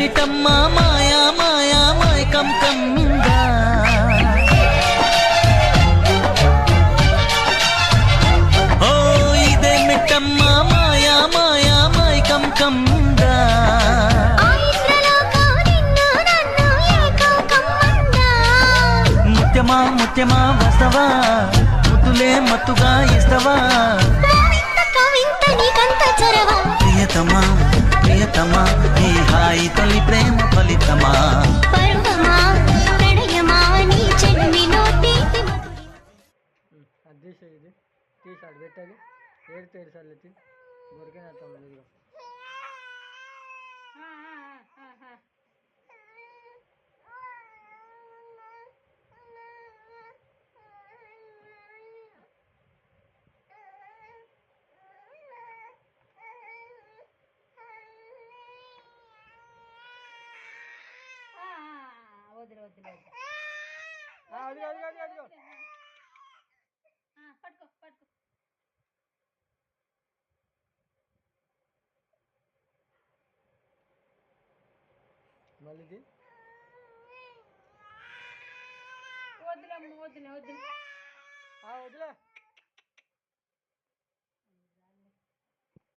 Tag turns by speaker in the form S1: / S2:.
S1: ఇదేమిటమ్మా మాయా మాయా మైకం కమ్మిందా ఓ ఇదేమిటమ్మా మాయా మాయా మైకం కమ్మిందా ముత్యమా ముత్యమా వస్తవా ముద్దులే మత్తుగా ఇస్తవా ప్రియతమా ప్రియతమా ఈ హాయి తొలి ప్రేమ ఫలితమా
S2: ఇది తీసాడు పెట్టాలి 7 సార్లు ఎత్తి దొరికినట్టు వదిలే వదిలే పట్టుకో పట్టుకో మళ్ళీ వదిలే వదిలే వదిలే వదిలే